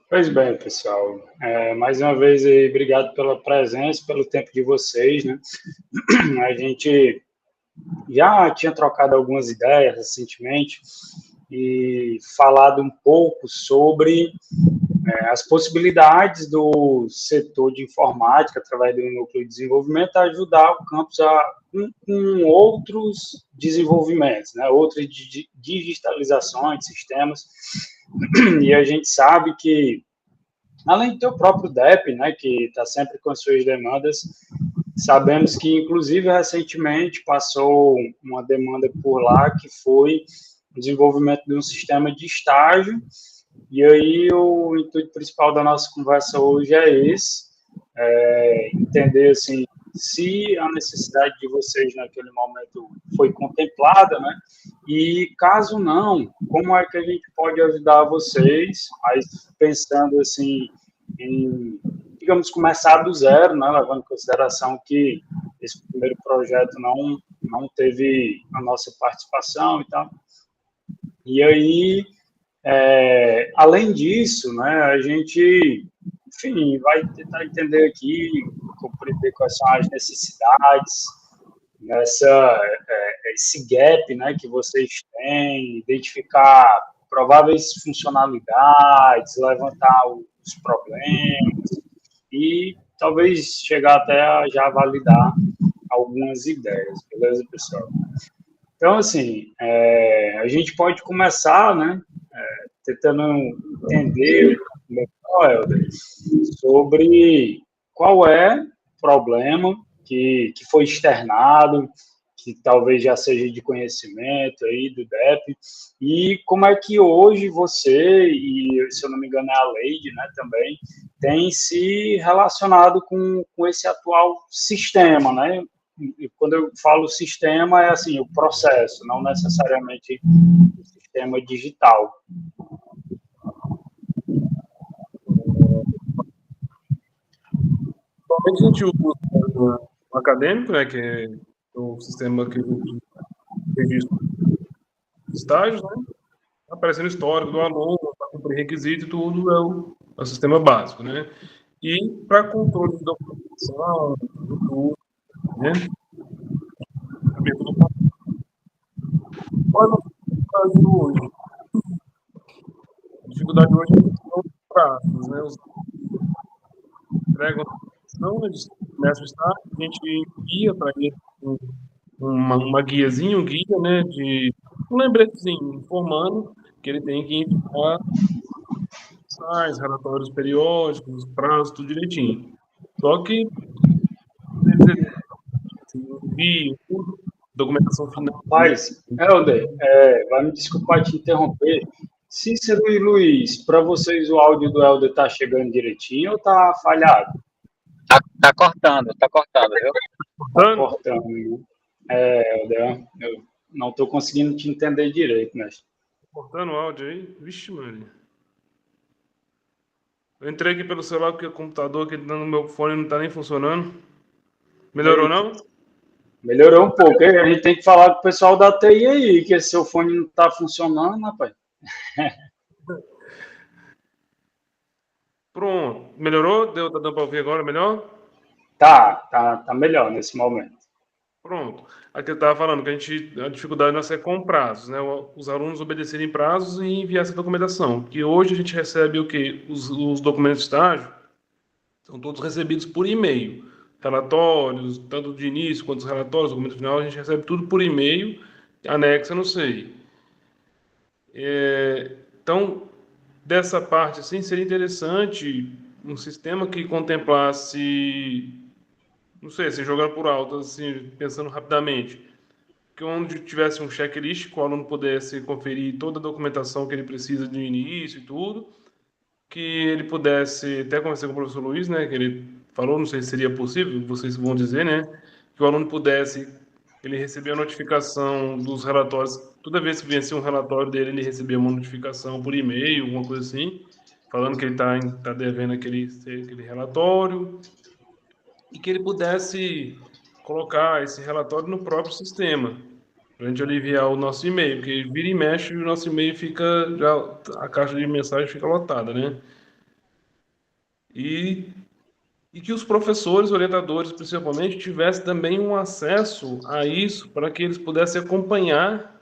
Pois bem, pessoal. Mais uma vez aí, obrigado pela presença, pelo tempo de vocês, né? A gente já tinha trocado algumas ideias recentemente e falado um pouco sobre as possibilidades do setor de informática, através do núcleo de desenvolvimento, a ajudar o campus com outros desenvolvimentos, né? Outras digitalizações de sistemas. E a gente sabe que além do teu próprio DEP, né, que está sempre com as suas demandas, sabemos que, inclusive, recentemente passou uma demanda por lá que foi o desenvolvimento de um sistema de estágio, e aí o intuito principal da nossa conversa hoje é esse, entender, assim, se a necessidade de vocês naquele momento foi contemplada, né? E caso não, como é que a gente pode ajudar vocês, mas pensando assim em, digamos, começar do zero, né? Levando em consideração que esse primeiro projeto não teve a nossa participação e tal. E aí, além disso, né, a gente, enfim, vai tentar entender aqui, compreender quais são as necessidades, esse gap, né, que vocês têm, identificar prováveis funcionalidades, levantar os problemas e talvez chegar até a já validar algumas ideias, beleza, pessoal? Então, assim, a gente pode começar, né, tentando entender melhor, Helder, sobre qual é o problema que foi externado, que talvez já seja de conhecimento aí do DEP, e como é que hoje você, e se eu não me engano é a Leide, né, também, tem se relacionado com esse atual sistema, né? E quando eu falo sistema, é assim, o processo, não necessariamente o sistema digital. Normalmente a gente usa o acadêmico, né, que é o sistema que a gente registra os estágios, né, aparecendo o histórico do aluno, para cumprir requisito e tudo, é o sistema básico, né. E para controle de documentação, do curso, né, qual é a dificuldade hoje? A dificuldade hoje são os prazos, né, os entregam não, eles começam o estágio, a gente envia para eles uma guiazinha, um guia, né, de um lembretezinho informando que ele tem que enviar sites, relatórios periódicos, prazos, tudo direitinho. Só que eles enviam tudo, documentação final. Rapaz, Helder, vai me desculpar te interromper. Cícero e Luiz, para vocês o áudio do Helder tá chegando direitinho ou tá falhado? Tá cortando, viu? Tá cortando. Helder, eu não estou conseguindo te entender direito, né? Cortando o áudio aí? Vixe, mano. Eu entrei aqui pelo celular porque o computador que tá no meu fone não tá nem funcionando. Melhorou, não? Melhorou um pouco. A gente tem que falar com o pessoal da TI aí, que esse seu fone não está funcionando, rapaz. Pronto. Melhorou? Tá dando para ouvir agora melhor? Tá melhor nesse momento. Pronto. Aqui eu estava falando que a dificuldade nossa é com prazos, né? Os alunos obedecerem prazos e enviar essa documentação. Que hoje a gente recebe o quê? Os documentos de estágio são todos recebidos por e-mail. Relatórios, tanto de início quanto os relatórios, documento final, a gente recebe tudo por e-mail, anexa no SEI. Então, dessa parte, assim, seria interessante um sistema que contemplasse, não sei, se jogando por alto, assim, pensando rapidamente, que onde tivesse um checklist, que o aluno pudesse conferir toda a documentação que ele precisa de início e tudo, que ele pudesse, até conversar com o professor Luiz, né, que ele falou, não sei se seria possível, vocês vão dizer, né, que o aluno pudesse, ele receber a notificação dos relatórios, toda vez que vencia um relatório dele, ele recebia uma notificação por e-mail, alguma coisa assim, falando que ele tá devendo aquele relatório, e que ele pudesse colocar esse relatório no próprio sistema, para a gente aliviar o nosso e-mail, porque vira e mexe e o nosso e-mail fica, já, a caixa de mensagem fica lotada, né? e que os professores, orientadores, principalmente, tivessem também um acesso a isso para que eles pudessem acompanhar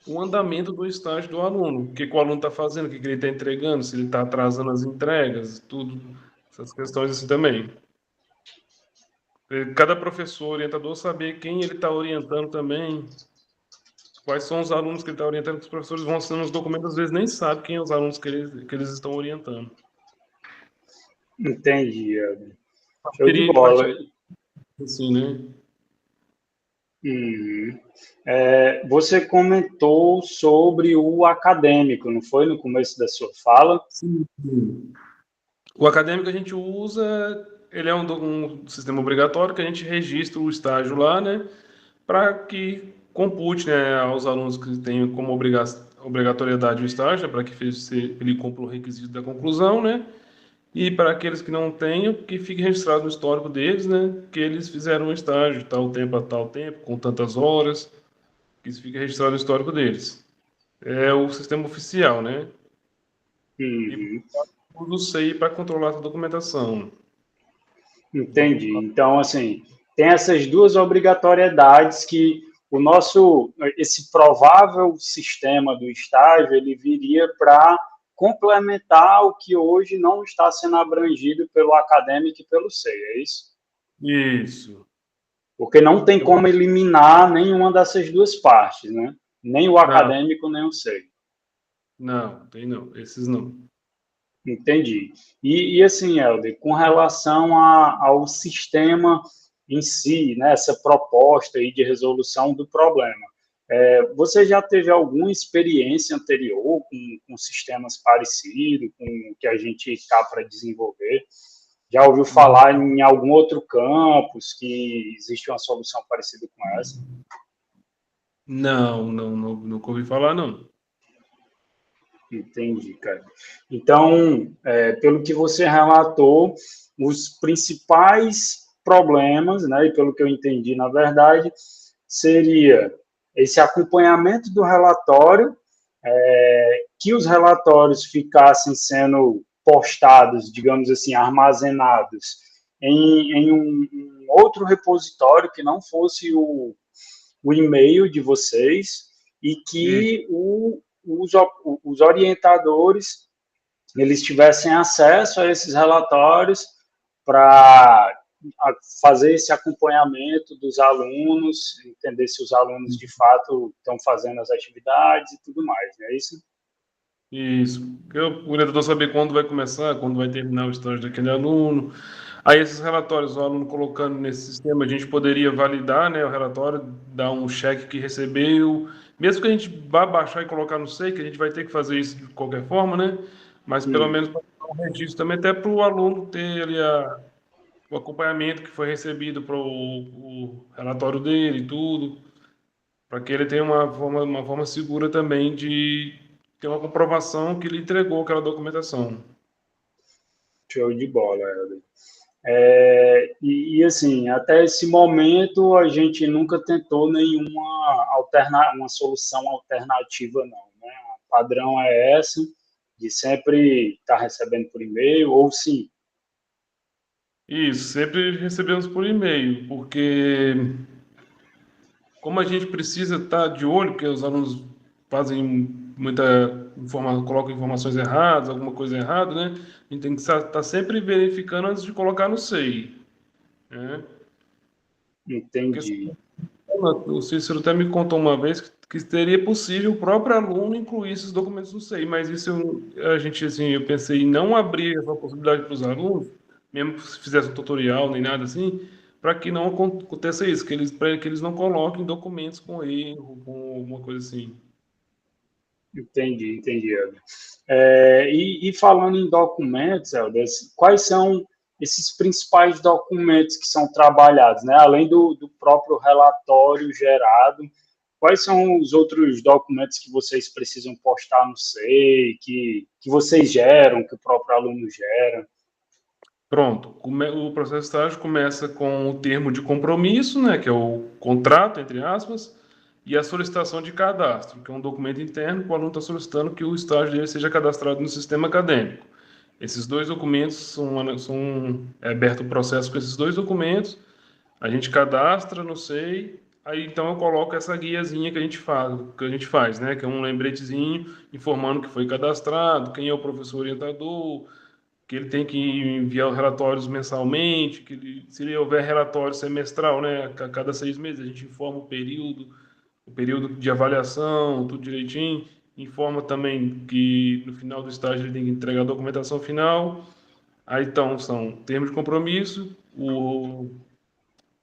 o andamento do estágio do aluno, o que o aluno está fazendo, o que ele está entregando, se ele está atrasando as entregas, tudo, essas questões assim também. Cada professor, orientador, saber quem ele está orientando também, quais são os alunos que ele está orientando, que os professores vão assinando os documentos, às vezes nem sabem quem são os alunos que eles estão orientando. Entendi, Helder. Show de Teria de bola. partir assim, né? Uhum. Você comentou sobre o acadêmico, não foi, no começo da sua fala? Sim. O acadêmico a gente usa, ele é um sistema obrigatório que a gente registra o estágio lá, né? Para que compute, né, aos alunos que têm como obrigatoriedade o estágio, para que ele cumpra o requisito da conclusão, né? E para aqueles que não tenham, que fique registrado no histórico deles, né? Que eles fizeram um estágio de tal tempo a tal tempo, com tantas horas, que isso fique registrado no histórico deles. É o sistema oficial, né? E Uhum. usa o SEI para controlar essa documentação. Entendi. Então, assim, tem essas duas obrigatoriedades que esse provável sistema do estágio, ele viria para complementar o que hoje não está sendo abrangido pelo acadêmico e pelo SEI, é isso? Isso. Porque não tem como eliminar nenhuma dessas duas partes, né? Nem o acadêmico, nem o SEI. Não, tem não. Esses não. Entendi. E assim, Helder, com relação ao sistema em si, né, essa proposta aí de resolução do problema, você já teve alguma experiência anterior com sistemas parecidos, com o que a gente está para desenvolver? Já ouviu falar em algum outro campus que existe uma solução parecida com essa? Não, nunca ouvi falar, não. Entendi, cara. Então, pelo que você relatou, os principais problemas, né, e pelo que eu entendi, na verdade, seria esse acompanhamento do relatório, que os relatórios ficassem sendo postados, digamos assim, armazenados em um outro repositório que não fosse o e-mail de vocês e que os orientadores eles tivessem acesso a esses relatórios para fazer esse acompanhamento dos alunos, entender se os alunos de fato estão fazendo as atividades e tudo mais, não é isso? Isso. O orientador saber quando vai começar, quando vai terminar o estágio daquele aluno. Aí esses relatórios, o aluno colocando nesse sistema, a gente poderia validar, né, o relatório, dar um cheque que recebeu, mesmo que a gente vá baixar e colocar no SEI, que a gente vai ter que fazer isso de qualquer forma, né? Mas pelo menos para um registro também, até para o aluno ter ali o acompanhamento que foi recebido para o relatório dele e tudo, para que ele tenha uma forma segura também de ter uma comprovação que ele entregou aquela documentação. Show de bola, Helder. Assim, até esse momento a gente nunca tentou uma solução alternativa, não, né? O padrão é essa, de sempre estar recebendo por e-mail, ou sim. Isso, sempre recebemos por e-mail, porque como a gente precisa estar de olho, porque os alunos fazem muita informação, colocam informações erradas, alguma coisa errada, né? A gente tem que estar sempre verificando antes de colocar no SEI, né? Porque Entendi. o Cícero até me contou uma vez que seria possível o próprio aluno incluir esses documentos no SEI, mas isso a gente, assim, eu pensei em não abrir essa possibilidade para os alunos, mesmo se fizesse um tutorial nem nada assim, para que não aconteça isso, para que eles não coloquem documentos com erro, com alguma coisa assim. Entendi, Helder. E falando em documentos, Helder, quais são esses principais documentos que são trabalhados, né? Além do próprio relatório gerado, quais são os outros documentos que vocês precisam postar no SEI, que vocês geram, que o próprio aluno gera? Pronto, o processo de estágio começa com o termo de compromisso, né, que é o contrato, entre aspas, e a solicitação de cadastro, que é um documento interno que o aluno está solicitando que o estágio dele seja cadastrado no sistema acadêmico. Esses 2 documentos é aberto o processo com esses 2 documentos, a gente cadastra no SEI, aí então eu coloco essa guiazinha que a gente faz, né? Que é um lembretezinho informando que foi cadastrado, quem é o professor orientador, que ele tem que enviar os relatórios mensalmente, se ele houver relatório semestral, né? A cada 6 meses a gente informa o período de avaliação, tudo direitinho. Informa também que no final do estágio ele tem que entregar a documentação final. Aí então são termos de compromisso,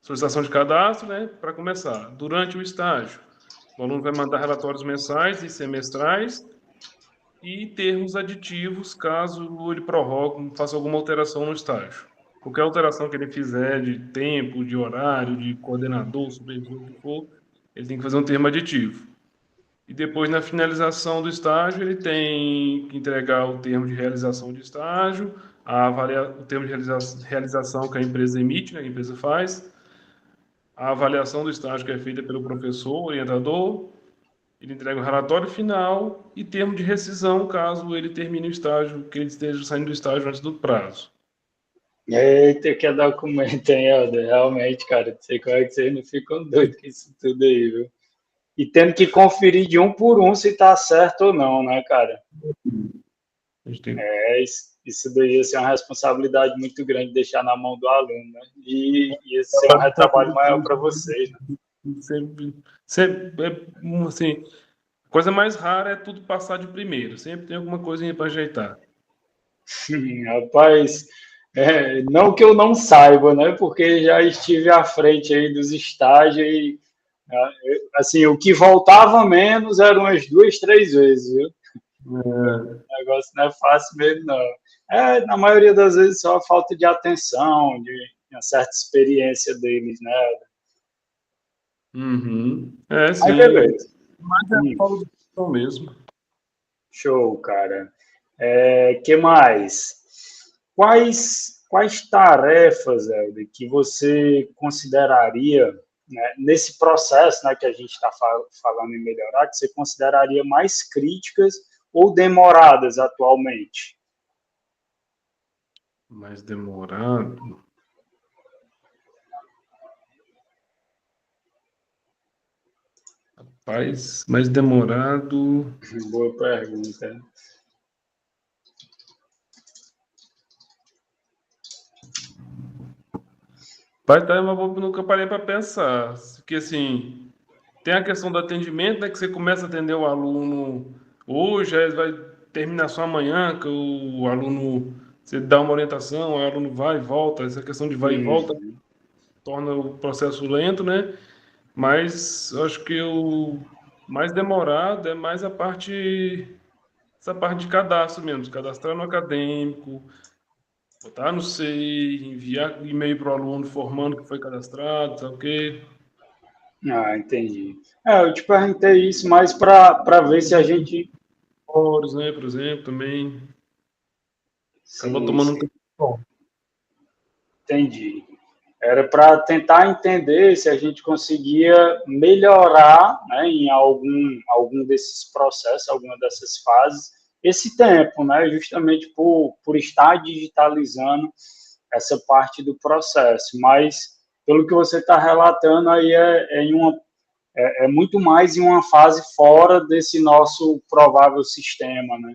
solicitação de cadastro, né, para começar. Durante o estágio, o aluno vai mandar relatórios mensais e semestrais e termos aditivos caso ele prorrogue, faça alguma alteração no estágio. Qualquer alteração que ele fizer de tempo, de horário, de coordenador, supervisor, o que for, ele tem que fazer um termo aditivo. E depois, na finalização do estágio, ele tem que entregar o termo de realização de estágio, o termo de realização que a empresa emite, né, que a empresa faz, a avaliação do estágio que é feita pelo professor, orientador, ele entrega o relatório final e termo de rescisão, caso ele termine o estágio, que ele esteja saindo do estágio antes do prazo. Eita, que documento, hein, Helder? Realmente, cara, não sei como é que vocês não ficam doidos com isso tudo aí, viu? E tendo que conferir de um por um se tá certo ou não, né, cara? A gente tem... Isso daí é uma responsabilidade muito grande deixar na mão do aluno, né? E esse é um retrabalho maior para vocês, né? Sempre, assim, a coisa mais rara é tudo passar de primeiro. Sempre tem alguma coisinha para ajeitar. Rapaz, não que eu não saiba, né? Porque já estive à frente aí dos estágios e, assim, o que voltava menos eram umas 2, 3 vezes, viu? O negócio não é fácil mesmo, não. Na maioria das vezes só falta de atenção, de uma certa experiência deles, né? Sim. Aí, beleza. Mas é falta de atenção mesmo. Show, cara. Que mais? Quais tarefas, Helder, que você consideraria, né, nesse processo, né, que a gente está falando em melhorar, que você consideraria mais críticas ou demoradas atualmente? Mais demorado? Rapaz, mais demorado... Boa pergunta. Vai estar uma boa, nunca parei para pensar. Porque, assim, tem a questão do atendimento, né? Que você começa a atender o aluno hoje, aí vai terminar só amanhã, que o aluno, você dá uma orientação, o aluno vai e volta. Essa questão de vai e volta torna o processo lento, né? Mas eu acho que o mais demorado é mais essa parte de cadastro mesmo, cadastrar no acadêmico, botar no SEI, enviar e-mail para o aluno informando que foi cadastrado, sabe o quê? Entendi. Eu te perguntei isso mais para ver se a gente... Horas, né, por exemplo, também. Acaba tomando um tempo. Entendi. Era para tentar entender se a gente conseguia melhorar, né, em algum desses processos, alguma dessas fases, esse tempo, né, justamente por estar digitalizando essa parte do processo. Mas, pelo que você está relatando, aí é muito mais em uma fase fora desse nosso provável sistema, né?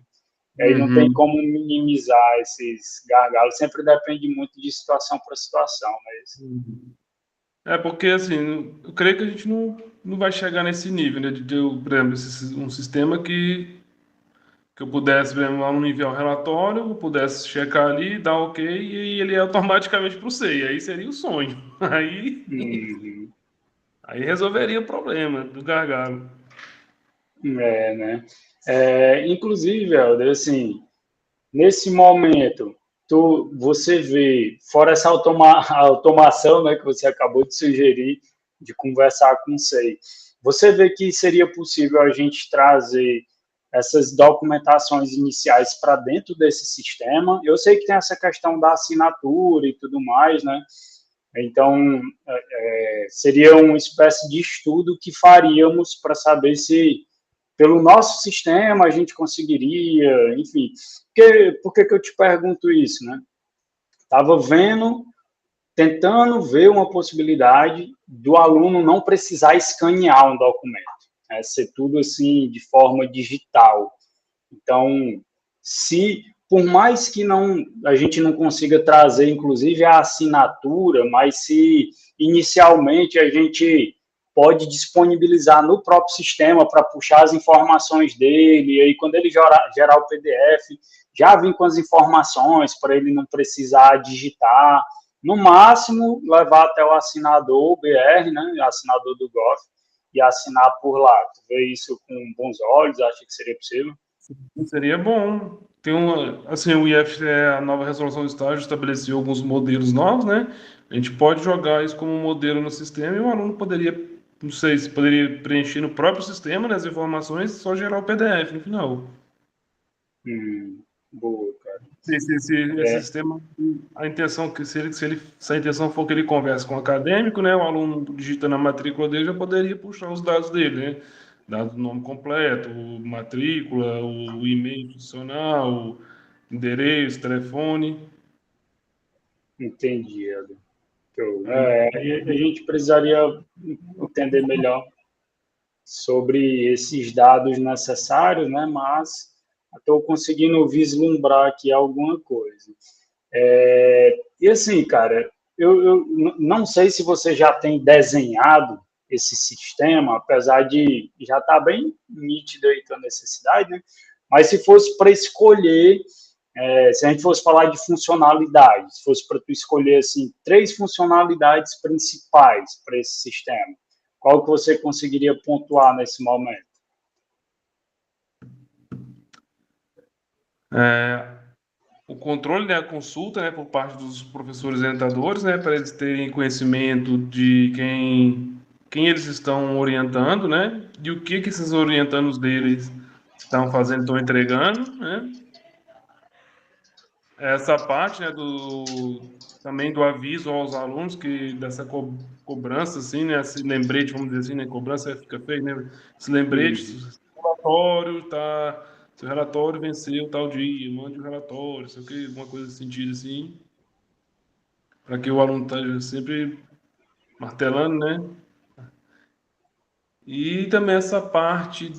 E aí não tem como minimizar esses gargalos, sempre depende muito de situação para situação, mas... Porque, assim, eu creio que a gente não vai chegar nesse nível, né, por exemplo, um sistema que eu pudesse, por exemplo, lá no enviar o relatório, eu pudesse checar ali, dar ok, e ele ia automaticamente para o SEI, aí seria o sonho. Aí resolveria o problema do gargalo. Né? Inclusive, Helder, assim, nesse momento, você vê, fora essa automação, né, que você acabou de sugerir, de conversar com o SEI, você vê que seria possível a gente trazer essas documentações iniciais para dentro desse sistema? Eu sei que tem essa questão da assinatura e tudo mais, né? Então, seria uma espécie de estudo que faríamos para saber se, pelo nosso sistema a gente conseguiria, enfim. Por que eu te pergunto isso, né? Estava tentando ver uma possibilidade do aluno não precisar escanear um documento, né? Ser tudo assim de forma digital. Então, se por mais que a gente não consiga trazer, inclusive, a assinatura, mas se inicialmente a gente pode disponibilizar no próprio sistema para puxar as informações dele, e aí quando ele gerar o PDF, já vir com as informações para ele não precisar digitar, no máximo levar até o assinador, o BR, né, o assinador do GOF, e assinar por lá. Tu vê isso com bons olhos? Acha que seria possível? Seria bom. Tem assim, o IF, a nova resolução do estágio, estabeleceu alguns modelos novos, né? A gente pode jogar isso como modelo no sistema e o aluno poderia, não sei, se poderia preencher no próprio sistema, né, as informações e só gerar o PDF no final. Boa, cara. Esse sistema, a intenção que se a intenção for que ele converse com o acadêmico, né, o aluno digitando a matrícula dele já poderia puxar os dados dele, né? Dado o nome completo, matrícula, o e-mail institucional, endereço, telefone. Entendi, Eder. A gente precisaria entender melhor sobre esses dados necessários, né? Mas estou conseguindo vislumbrar aqui alguma coisa. E assim, cara, eu não sei se você já tem desenhado esse sistema, apesar de já estar bem nítido aí a necessidade, né? Mas se fosse para escolher, se a gente fosse falar de funcionalidades, se fosse para tu escolher assim 3 funcionalidades principais para esse sistema, qual que você conseguiria pontuar nesse momento? O controle, né, a consulta, né, por parte dos professores orientadores, né, para eles terem conhecimento de quem eles estão orientando, né, e o que esses orientandos deles estão fazendo, estão entregando, né. Essa parte, né, também do aviso aos alunos, que dessa cobrança, assim, né, esse lembrete, vamos dizer assim, né, cobrança fica feio, né, esse lembrete, seu relatório venceu tal dia, mande o relatório, sei o que, alguma coisa nesse sentido, assim, para que o aluno esteja sempre martelando, né, e também essa parte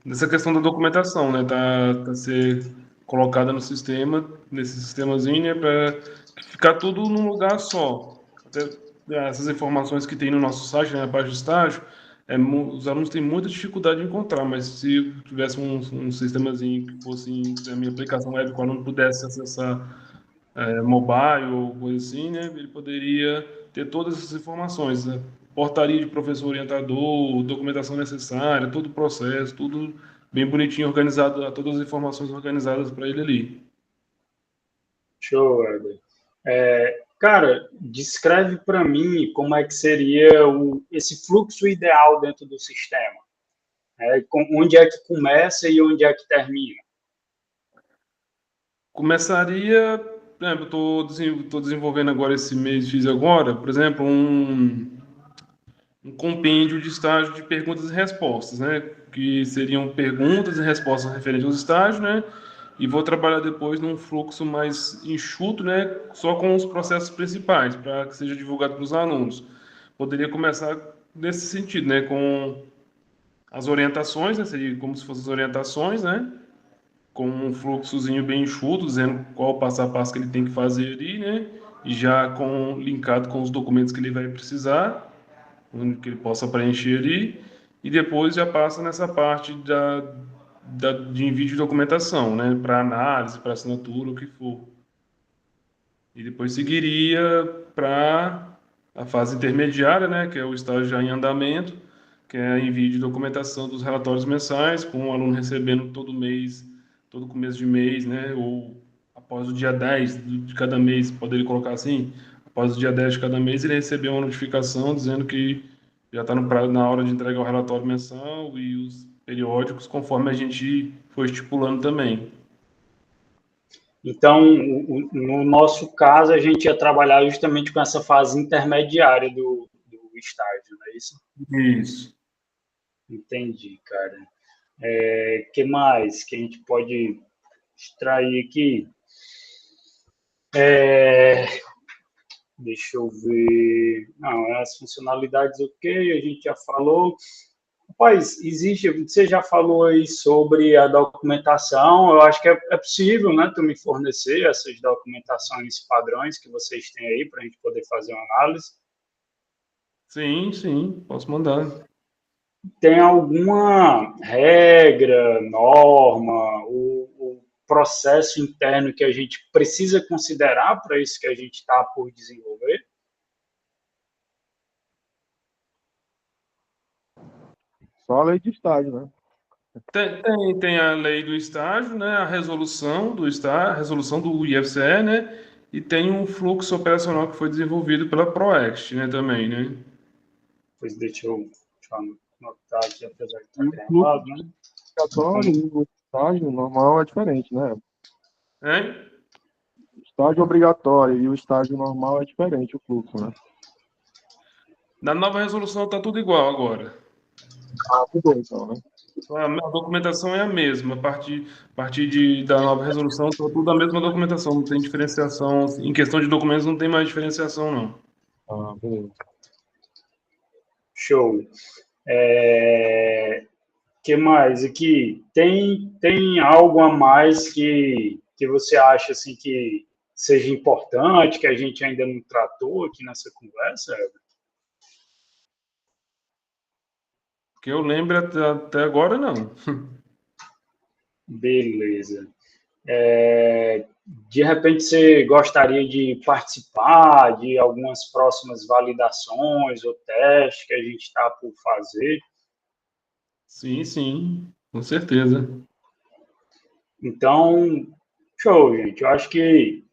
dessa questão da documentação, né? Tá ser colocada no sistema, nesse sistemazinho, né? Para ficar tudo num lugar só. Até essas informações que tem no nosso site, né, na página de estágio, os alunos têm muita dificuldade de encontrar, mas se tivesse um sistemazinho que fosse a minha aplicação web, que o aluno pudesse acessar mobile ou coisa assim, né? Ele poderia ter todas essas informações, né? Portaria de professor orientador, documentação necessária, todo o processo, tudo bem bonitinho, organizado, todas as informações organizadas para ele ali. Show, Heber. Cara, descreve para mim como é que seria esse fluxo ideal dentro do sistema. Onde é que começa e onde é que termina? Começaria, por exemplo, estou desenvolvendo agora esse mês, fiz agora, por exemplo, um compêndio de estágio de perguntas e respostas, né? Que seriam perguntas e respostas referentes aos estágios, né? E vou trabalhar depois num fluxo mais enxuto, né? Só com os processos principais, para que seja divulgado para os alunos. Poderia começar nesse sentido, né? Com as orientações, né? Seria como se fossem as orientações, né? Com um fluxozinho bem enxuto, dizendo qual o passo a passo que ele tem que fazer ali, né? E já linkado com os documentos que ele vai precisar, que ele possa preencher ali, e depois já passa nessa parte de envio de documentação, né, para análise, para assinatura, o que for. E depois seguiria para a fase intermediária, né, que é o estágio já em andamento, que é envio de documentação dos relatórios mensais, com o aluno recebendo todo mês, todo começo de mês, né, ou após o dia 10 de cada mês, poderia colocar assim, após o dia 10 de cada mês, ele recebeu uma notificação dizendo que já está na hora de entregar o relatório mensal e os periódicos, conforme a gente foi estipulando também. Então, no nosso caso, a gente ia trabalhar justamente com essa fase intermediária do estágio, não é isso? Isso. Entendi, cara. Que mais que a gente pode extrair aqui? Deixa eu ver. Não, as funcionalidades ok, a gente já falou. Rapaz, você já falou aí sobre a documentação, eu acho que é possível, né, tu me fornecer essas documentações padrões que vocês têm aí para a gente poder fazer uma análise. Sim, posso mandar. Tem alguma regra, norma, o processo interno que a gente precisa considerar para isso que a gente está por desenvolver? Só a lei de estágio, né? Tem a lei do estágio, né? A resolução do estágio, a resolução do IFCE, né? E tem um fluxo operacional que foi desenvolvido pela Proext, né? Também, né? Pois deixa eu anotar aqui, apesar de estar E o gravado, né? obrigatório e o estágio normal é diferente, né? Hein? O estágio obrigatório e o estágio normal é diferente o fluxo, né? Na nova resolução está tudo igual agora. Ah, tudo bem, então, né? A documentação é a mesma. Da nova resolução, está tudo a mesma documentação. Não tem diferenciação. Em questão de documentos, não tem mais diferenciação, não. Ah, beleza. Show. Que mais aqui? Tem algo a mais que você acha assim que seja importante, que a gente ainda não tratou aqui nessa conversa? Que eu lembro até agora, não. Beleza. De repente você gostaria de participar de algumas próximas validações ou testes que a gente está por fazer? Sim, com certeza. Então, show, gente. Eu acho que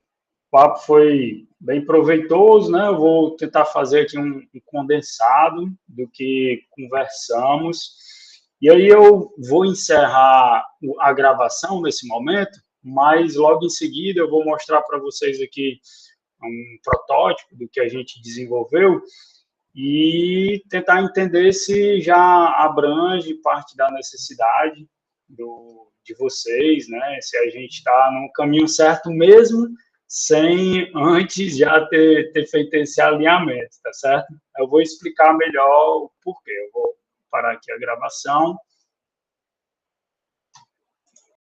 o papo foi bem proveitoso, né? Eu vou tentar fazer aqui um condensado do que conversamos. E aí eu vou encerrar a gravação nesse momento, mas logo em seguida eu vou mostrar para vocês aqui um protótipo do que a gente desenvolveu e tentar entender se já abrange parte da necessidade de vocês, né? Se a gente está no caminho certo mesmo, sem antes já ter feito esse alinhamento, tá certo? Eu vou explicar melhor o porquê. Eu vou parar aqui a gravação